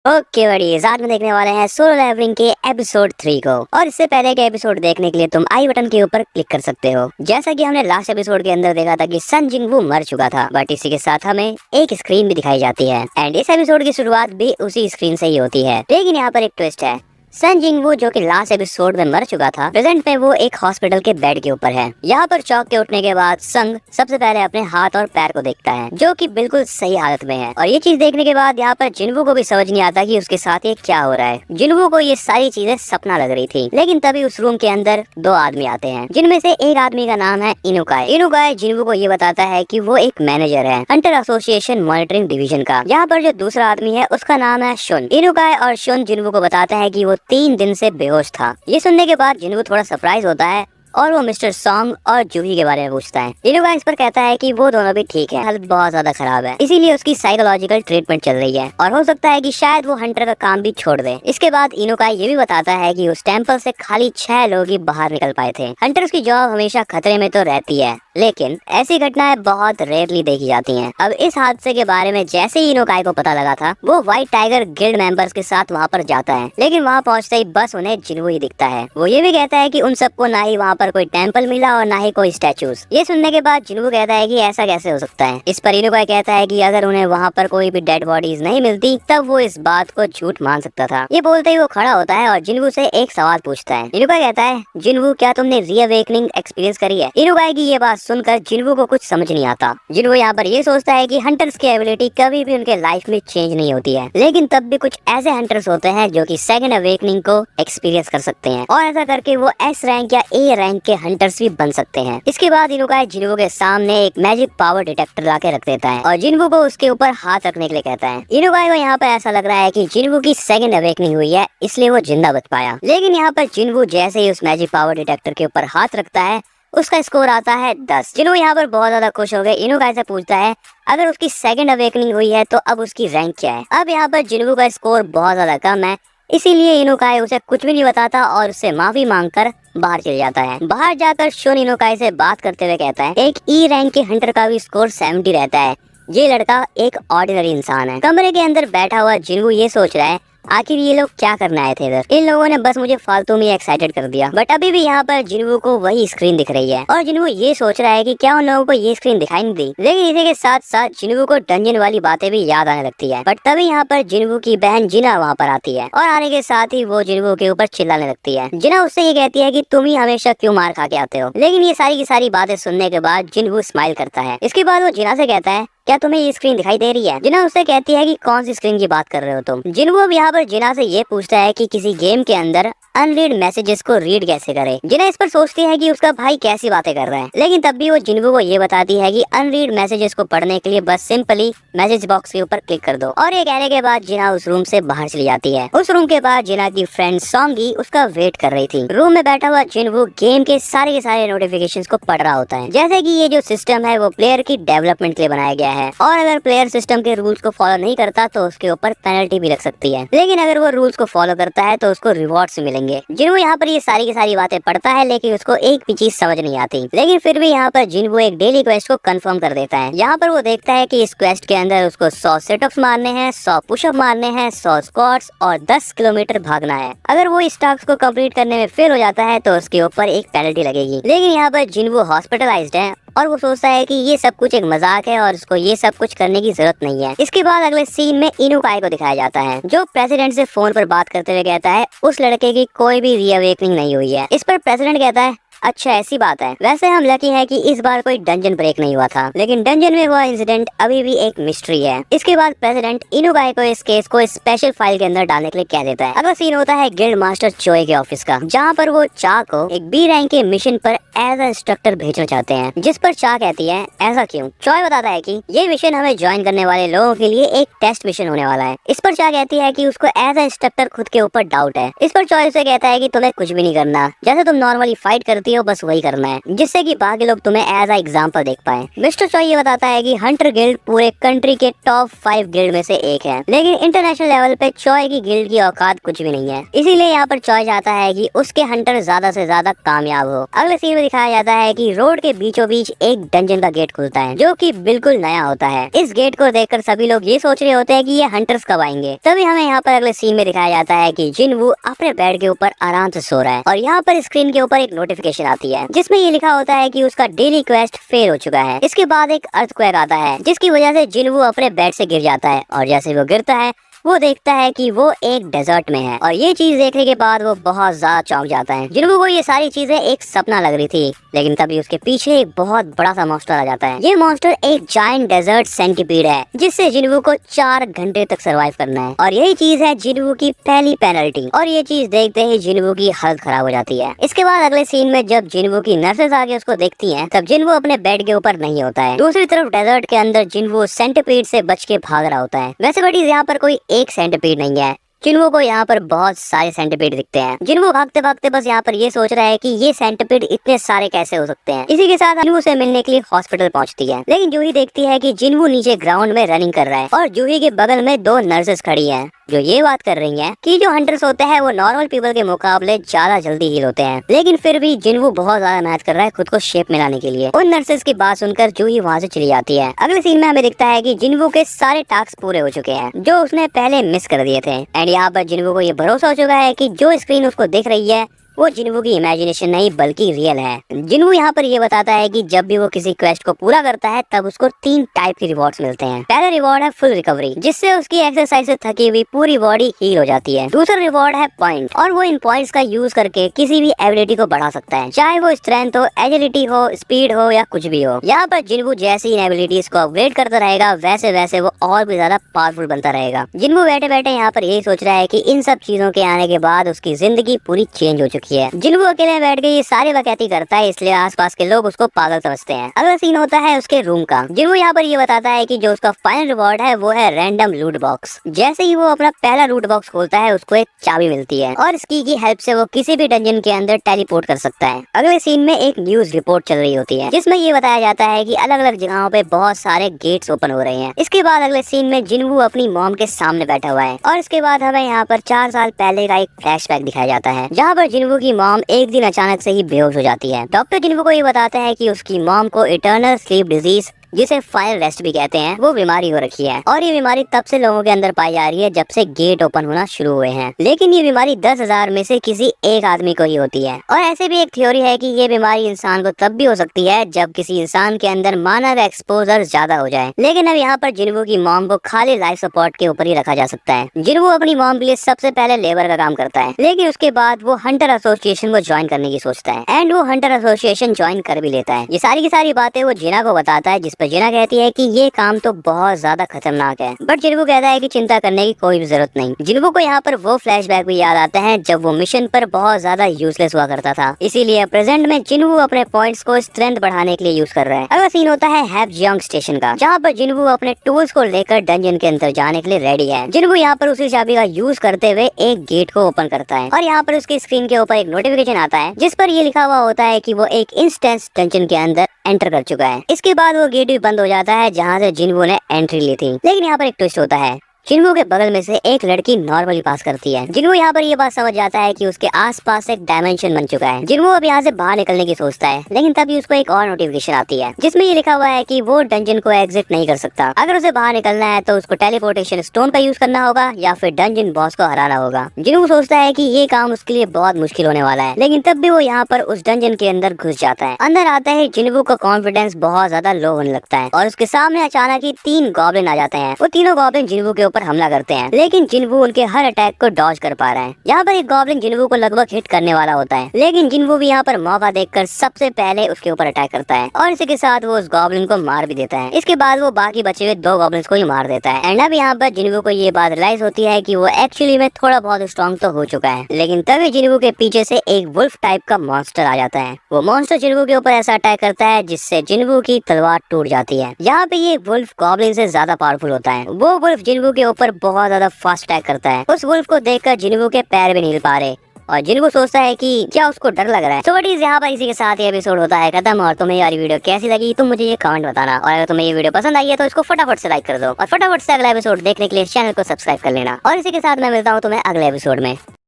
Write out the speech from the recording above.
Okay बड़ी साथ में देखने वाले हैं सोलो लेवलिंग के एपिसोड 3 को। और इससे पहले के एपिसोड देखने के लिए तुम आई बटन के ऊपर क्लिक कर सकते हो। जैसा कि हमने लास्ट एपिसोड के अंदर देखा था कि सन जिंगवू मर चुका था, बट इसी के साथ हमें एक स्क्रीन भी दिखाई जाती है एंड इस एपिसोड की शुरुआत भी उसी स्क्रीन से ही होती है। लेकिन यहाँ पर एक ट्विस्ट है। सन जिंगवू जो कि लास्ट एपिसोड में मर चुका था, प्रेजेंट में वो एक हॉस्पिटल के बेड के ऊपर है। यहाँ पर चौंक के उठने के बाद संग सबसे पहले अपने हाथ और पैर को देखता है, जो कि बिल्कुल सही हालत में है। और ये चीज देखने के बाद यहाँ पर जिनवू को भी समझ नहीं आता कि उसके साथ ये क्या हो रहा है। जिनवू को ये सारी चीजें सपना लग रही थी, लेकिन तभी उस रूम के अंदर दो आदमी आते हैं, जिनमें से एक आदमी का नाम है इनुकाय। इनुकाय जिनवू को ये बताता है कि वो एक मैनेजर है हंटर एसोसिएशन मॉनिटरिंग डिवीजन का। यहाँ पर जो दूसरा आदमी है उसका नाम है शुन। इनुकाय और शुन जिनवू को बताता है कि वो 3 दिन से बेहोश था। ये सुनने के बाद जिनवू थोड़ा सरप्राइज होता है और वो मिस्टर सॉन्ग और जूही के बारे में पूछता है। इनुकाय इस पर कहता है कि वो दोनों भी ठीक है, हालत बहुत ज्यादा खराब है, इसीलिए उसकी साइकोलॉजिकल ट्रीटमेंट चल रही है और हो सकता है कि शायद वो हंटर का काम भी छोड़ दे। इसके बाद इनुकाय ये भी बताता है कि उस टेम्पल से खाली 6 लोग ही बाहर निकल पाए थे। हंटर्स की जॉब हमेशा खतरे में तो रहती है, लेकिन ऐसी घटनाएं बहुत रेयरली देखी जाती हैं। अब इस हादसे के बारे में जैसे ही इनुकाय को पता लगा था, वो व्हाइट टाइगर गिल्ड मेंबर्स के साथ वहाँ पर जाता है, लेकिन वहाँ पहुँचते ही बस उन्हें जिनवू ही दिखता है। वो ये भी कहता है कि उन सबको ना ही वहाँ पर कोई टेम्पल मिला और ना ही कोई स्टैचूज। ये सुनने के बाद जिनवू कहता है कि ऐसा कैसे हो सकता है। इस पर इनुकाय कहता है कि अगर उन्हें वहाँ पर कोई भी डेड बॉडीज नहीं मिलती तब वो इस बात को झूठ मान सकता था। ये बोलते ही वो खड़ा होता है और जिनवू से एक सवाल पूछता है। इनुकाय कहता है, जिनवू क्या तुमने रीअवेकनिंग एक्सपीरियंस करी है? इनुकाय की ये बात सुनकर जिनवू को कुछ समझ नहीं आता। जिनवू यहाँ पर ये सोचता है कि हंटर्स की एबिलिटी कभी भी उनके लाइफ में चेंज नहीं होती है, लेकिन तब भी कुछ ऐसे हंटर्स होते हैं जो कि सेकंड अवेकनिंग को एक्सपीरियंस कर सकते हैं और ऐसा करके वो एस रैंक या ए रैंक के हंटर्स भी बन सकते हैं। इसके बाद इनुकाय जिनवू के सामने एक मैजिक पावर डिटेक्टर लाके रख देता है और जिनवू को उसके ऊपर हाथ रखने के लिए कहता है। इनुकाय को यहाँ पर ऐसा लग रहा है कि जिनवू की सेकंड अवेकनिंग हुई है, इसलिए वो जिंदा बच पाया। लेकिन यहाँ पर जिनवू जैसे ही उस मैजिक पावर डिटेक्टर के ऊपर हाथ रखता है, उसका स्कोर आता है 10। जिनवू यहाँ पर बहुत ज्यादा खुश हो गए। इनुकाय से पूछता है अगर उसकी सेकंड अवेकनिंग हुई है तो अब उसकी रैंक क्या है। अब यहाँ पर जिनवू का स्कोर बहुत ज्यादा कम है, इसीलिए इनुकाय उसे कुछ भी नहीं बताता और उससे माफी मांगकर बाहर चले जाता है। बाहर जाकर शुन इनुकाय से बात करते हुए कहता है, एक ई रैंक के हंटर का भी स्कोर 70 रहता है, ये लड़का एक ऑर्डिनरी इंसान है। कमरे के अंदर बैठा हुआ जिनवू ये सोच रहा है, आखिर ये लोग क्या करने आए थे इधर? इन लोगों ने बस मुझे फालतू में एक्साइटेड कर दिया। बट अभी भी यहाँ पर जिनवू को वही स्क्रीन दिख रही है और जिनवू ये सोच रहा है कि क्या उन लोगों को ये स्क्रीन दिखाई नहीं दी। लेकिन इसी के साथ साथ जिनवू को डंजन वाली बातें भी याद आने लगती है। बट तभी यहाँ पर जिनवू की बहन जिना वहाँ पर आती है और आने के साथ ही वो जिनवू के ऊपर चिल्लाने लगती है। जिना उससे ये कहती है कि तुम ही हमेशा क्यों मार खा के आते हो। लेकिन ये सारी की सारी बातें सुनने के बाद जिनवू स्माइल करता है। इसके बाद वो जिना से कहता है, क्या तुम्हें ये स्क्रीन दिखाई दे रही है? जिना उससे कहती है कि कौन सी स्क्रीन की बात कर रहे हो तुम? जिनवू अब यहाँ पर जिना से ये पूछता है कि किसी गेम के अंदर अनरीड मैसेजेस को रीड कैसे करे। जिना इस पर सोचती है कि उसका भाई कैसी बातें कर रहा है, लेकिन तब भी वो जिनवू को ये बताती है कि अनरीड मैसेजेस को पढ़ने के लिए बस सिंपली मैसेज बॉक्स के ऊपर क्लिक कर दो। और ये कहने के बाद जिना उस रूम से बाहर चली जाती है। उस रूम के बाद जिना की फ्रेंड सॉन्गी उसका वेट कर रही थी। रूम में बैठा हुआ जिनवू गेम के सारे नोटिफिकेशंस को पढ़ रहा होता है। जैसे कि ये जो सिस्टम है वो प्लेयर की डेवलपमेंट के लिए बनाया गया है और अगर प्लेयर सिस्टम के रूल्स को फॉलो नहीं करता तो उसके ऊपर पेनल्टी भी लग सकती है, लेकिन अगर वो रूल्स को फॉलो करता है तो उसको रिवॉर्ड्स मिलेंगे। जिनवू यहाँ पर ये सारी की सारी बातें पढ़ता है, लेकिन उसको एक भी चीज समझ नहीं आती। लेकिन फिर भी यहाँ पर जिनवू एक डेली क्वेस्ट को कंफर्म कर देता है। यहाँ पर वो देखता है कि इस क्वेस्ट के अंदर उसको 100 सेटअप्स मारने हैं, 100 पुशअप मारने हैं, 100 स्क्वाट्स और 10 किलोमीटर भागना है। अगर वो इस टास्क को कंप्लीट करने में फेल हो जाता है तो उसके ऊपर एक पेनल्टी लगेगी। लेकिन यहाँ पर जिनवू हॉस्पिटलाइज्ड है और वो सोचता है कि ये सब कुछ एक मजाक है और उसको ये सब कुछ करने की जरूरत नहीं है। इसके बाद अगले सीन में इनुकाय को दिखाया जाता है, जो प्रेसिडेंट से फोन पर बात करते हुए कहता है उस लड़के की कोई भी रीअवेकनिंग नहीं हुई है। इस पर प्रेसिडेंट कहता है, अच्छा ऐसी बात है, वैसे हम लकी हैं कि इस बार कोई डंजन ब्रेक नहीं हुआ था, लेकिन डंजन में हुआ इंसिडेंट अभी भी एक मिस्ट्री है। इसके बाद प्रेसिडेंट इनुकाय को इस केस को स्पेशल फाइल के अंदर डालने के लिए कह देता है। अगला सीन होता है गिल्ड मास्टर चोए के ऑफिस का, जहाँ पर वो चा को एक बी रैंक के मिशन पर एज अ इंस्ट्रक्टर भेजना चाहते हैं। जिस पर चा कहती है, ऐसा क्यों? चोए बताता है कि ये मिशन हमें ज्वाइन करने वाले लोगों के लिए एक टेस्ट मिशन होने वाला है। इस पर चा कहती है कि उसको एज अ इंस्ट्रक्टर खुद के ऊपर डाउट है। इस पर चोए से कहता है कि तुम्हें कुछ भी नहीं करना, जैसे तुम नॉर्मली फाइट करती बोलती हो बस वही करना है, जिससे कि बाकी लोग तुम्हें एज अ एग्जांपल देख पाए। मिस्टर चॉय ये बताता है कि हंटर गिल्ड पूरे कंट्री के टॉप 5 गिल्ड में से एक है, लेकिन इंटरनेशनल लेवल पे चॉय की गिल्ड की औकात कुछ भी नहीं है। इसीलिए यहाँ पर चॉय चाहता है कि उसके हंटर ज्यादा से ज्यादा कामयाब हो। अगले सीन में दिखाया जाता है कि रोड के बीचों बीच एक डंजन का गेट खुलता है, जो कि बिल्कुल नया होता है। इस गेट को देखकर सभी लोग ये सोच रहे होते हैं कि ये हंटर्स कब आएंगे। तभी हमें यहाँ पर अगले सीन में दिखाया जाता है कि जिनवू अपने बेड के ऊपर आराम से सो रहा है और यहाँ पर स्क्रीन के ऊपर एक नोटिफिकेशन आती है, जिसमें ये लिखा होता है कि उसका डेली क्वेस्ट फेल हो चुका है। इसके बाद एक अर्थक्वेक आता है, जिसकी वजह से जिनवू अपने बेड से गिर जाता है और जैसे वो गिरता है वो देखता है कि वो एक डेजर्ट में है और ये चीज देखने के बाद वो बहुत ज्यादा चौंक जाता है। जिनवू को ये सारी चीजें एक सपना लग रही थी, लेकिन तभी उसके पीछे एक बहुत बड़ा सा मॉन्स्टर आ जाता है। ये मॉन्स्टर एक जायंट डेजर्ट सेंटीपीड है, जिससे जिनवू को 4 घंटे तक सरवाइव करना है और यही चीज है जिनवू की पहली पेनल्टी। और ये चीज देखते ही जिनवू की हालत खराब हो जाती है। इसके बाद अगले सीन में जब जिनवू की नर्सेस आके उसको देखती है, तब जिनवू अपने बेड के ऊपर नहीं होता है। दूसरी तरफ डेजर्ट के अंदर जिनवू सेंटीपीड से बच के भाग रहा होता है। वैसे बट यहाँ पर कोई एक सेंटीपीड नहीं है, जिनवू को यहाँ पर बहुत सारे सेंटीपीड दिखते हैं। जिनवू भागते भागते बस यहाँ पर ये सोच रहा है कि ये सेंटीपीड इतने सारे कैसे हो सकते हैं। इसी के साथ जिनवू से मिलने के लिए हॉस्पिटल पहुँचती है, लेकिन जूही देखती है कि जिनवू नीचे ग्राउंड में रनिंग कर रहा है और जूही के बगल में 2 नर्सेस खड़ी हैं, जो ये बात कर रही हैं कि जो हंटर्स होते हैं वो नॉर्मल पीपल के मुकाबले ज्यादा जल्दी हील होते हैं। लेकिन फिर भी जिनवू बहुत ज्यादा मेहनत कर रहा है खुद को शेप में लाने के लिए। उन नर्सेस की बात सुनकर जूही वहाँ से चली जाती है। अगले सीन में हमें दिखता है कि जिनवू के सारे टास्क पूरे हो चुके हैं, जो उसने पहले मिस कर दिए थे। एंड यहाँ पर जिनवू को ये भरोसा हो चुका है कि जो स्क्रीन उसको दिख रही है वो जिनवू की इमेजिनेशन नहीं बल्कि रियल है। जिनवू यहाँ पर ये बताता है कि जब भी वो किसी क्वेस्ट को पूरा करता है तब उसको 3 टाइप के रिवॉर्ड्स मिलते हैं। पहला रिवॉर्ड है फुल रिकवरी, जिससे उसकी एक्सरसाइज से थकी हुई पूरी बॉडी हील हो जाती है। दूसरा रिवॉर्ड है पॉइंट, और वो इन पॉइंट्स का यूज करके किसी भी एबिलिटी को बढ़ा सकता है, चाहे वो स्ट्रेंथ हो, एजिलिटी हो, स्पीड हो या कुछ भी हो। यहाँ पर जिनवू जैसे इन एबिलिटीज को अपग्रेड करता रहेगा वैसे वैसे वो और भी ज्यादा पावरफुल बनता रहेगा। जिनवू बैठे बैठे यहाँ पर यही सोच रहा है कि इन सब चीजों के आने के बाद उसकी जिंदगी पूरी चेंज हो चुकी है। जिनवू अकेले बैठ के ये सारी बकैती करता है, इसलिए आसपास के लोग उसको पागल समझते हैं। अगला सीन होता है उसके रूम का। जिनवू यहाँ पर ये बताता है कि जो उसका फाइनल रिवॉर्ड है वो है रैंडम लूट बॉक्स। जैसे ही वो अपना पहला लूट बॉक्स खोलता है उसको एक चाबी मिलती है और इसकी की हेल्प से वो किसी भी डंजन के अंदर टेलीपोर्ट कर सकता है। अगले सीन में एक न्यूज रिपोर्ट चल रही होती है, जिसमें ये बताया जाता है कि अलग अलग जगहों पे बहुत सारे गेट्स ओपन हो रहे हैं। इसके बाद अगले सीन में जिनवू अपनी मॉम के सामने बैठा हुआ है और इसके बाद हमें यहाँ पर 4 साल पहले का एक फ्लैशबैक दिखाया जाता है, जहाँ पर जिनवू की मॉम एक दिन अचानक से ही बेहोश हो जाती है। डॉक्टर जिनवू को ये बताते हैं कि उसकी मॉम को इटर्नल स्लीप डिजीज, जिसे फायर रेस्ट भी कहते हैं, वो बीमारी हो रखी है और ये बीमारी तब से लोगों के अंदर पाई जा रही है जब से गेट ओपन होना शुरू हुए हैं। लेकिन ये बीमारी 10,000 में से किसी एक आदमी को ही होती है। और ऐसे भी एक थ्योरी है कि ये बीमारी इंसान को तब भी हो सकती है जब किसी इंसान के अंदर मानव एक्सपोजर ज्यादा हो जाए। लेकिन अब यहाँ पर जिनवू की मॉम को खाली लाइफ सपोर्ट के ऊपर ही रखा जा सकता है। जिनवू अपनी मॉम के लिए सबसे पहले लेबर का काम करता है, लेकिन उसके बाद वो हंटर एसोसिएशन को ज्वाइन करने की सोचता है एंड वो हंटर एसोसिएशन ज्वाइन कर भी लेता है। ये सारी की सारी बातें वो जिना को बताता है, जिस पर जिना कहती है कि ये काम तो बहुत ज्यादा खतरनाक है, बट जिनवू कहता है कि चिंता करने की कोई भी जरूरत नहीं। जिनवू को यहाँ पर वो फ्लैशबैक भी याद आता है जब वो मिशन पर बहुत ज्यादा यूजलेस हुआ करता था, इसीलिए प्रेजेंट में जिनवू अपने पॉइंट्स को स्ट्रेंथ बढ़ाने के लिए यूज कर रहा है। अगला सीन होता है हैपजियांग स्टेशन का, जहाँ पर जिनवू अपने टूल्स को लेकर डंजन के अंदर जाने के लिए रेडी है। जिनवू यहाँ पर उसी चाबी का यूज करते हुए एक गेट को ओपन करता है और यहाँ पर उसकी स्क्रीन के ऊपर एक नोटिफिकेशन आता है, जिस पर ये लिखा हुआ होता है कि वो एक इंस्टेंस डंजन के अंदर एंटर कर चुका है। इसके बाद वो गेट भी बंद हो जाता है जहाँ से जिनवू ने एंट्री ली थी। लेकिन यहाँ पर एक ट्विस्ट होता है, जिनवू के बगल में से एक लड़की नॉर्मली पास करती है। जिनवू यहाँ पर ये बात समझ जाता है कि उसके आसपास एक डायमेंशन बन चुका है। जिनवू अब यहाँ से बाहर निकलने की सोचता है, लेकिन तभी उसको एक और नोटिफिकेशन आती है, जिसमें ये लिखा हुआ है कि वो डंजन को एग्जिट नहीं कर सकता। अगर उसे बाहर निकलना है तो उसको टेलीपोर्टेशन स्टोन का यूज करना होगा या फिर डंजन बॉस को हराना होगा। जिनवू सोचता है कि ये काम उसके लिए बहुत मुश्किल होने वाला है, लेकिन तब भी वो यहाँ पर उस डंजन के अंदर घुस जाता है। अंदर आता है जिनवू का कॉन्फिडेंस बहुत ज्यादा लो होने लगता है और उसके सामने अचानक ही 3 गॉब्लिन आ जाते हैं। वो तीनों गॉब्लिन जिनवू के ऊपर हमला करते हैं, लेकिन जिनवू उनके हर अटैक को डॉज कर पा रहा है। यहाँ पर एक गॉब्लिन जिनवू को लगभग हिट करने वाला होता है, लेकिन जिनवू भी यहाँ पर मौका देखकर सबसे पहले उसके ऊपर अटैक करता है और इसी के साथ वो उस गॉब्लिन को मार भी देता है। इसके बाद वो बाकी बचे हुए 2 गॉब्लिन्स को ही मार देता है। एंड अब यहाँ पर जिनवू को ये बात रियलाइज होती है कि वो एक्चुअली में थोड़ा बहुत स्ट्रॉन्ग तो हो चुका है। लेकिन तभी जिनवू के पीछे से एक वुल्फ टाइप का मॉन्स्टर आ जाता है। वो मॉन्स्टर जिनवू के ऊपर ऐसा अटैक करता है जिससे जिनवू की तलवार टूट जाती है। यहाँ पे ये वुल्फ गॉब्लिन से ज्यादा पावरफुल होता है। वो वुल्फ जिनवू के ऊपर बहुत ज्यादा फास्ट अटैक करता है। उस वुल्फ को देखकर जिनवू के पैर भी नहीं हिल पा रहे और जिनको सोचता है कि क्या उसको डर लग रहा है। तो बट यहाँ पर इसी के साथ ये एपिसोड होता है खत्म। और तुम्हें यार वीडियो कैसी लगी तुम मुझे ये कमेंट बताना, और अगर तुम्हें ये वीडियो पसंद आई है तो इसको फटाफट से लाइक कर दो और फटाफट से अगला एपिसोड देखने के लिए चैनल को सब्सक्राइब कर लेना। और इसी के साथ मैं मिलता हूँ तुम्हें अगले एपिसोड में।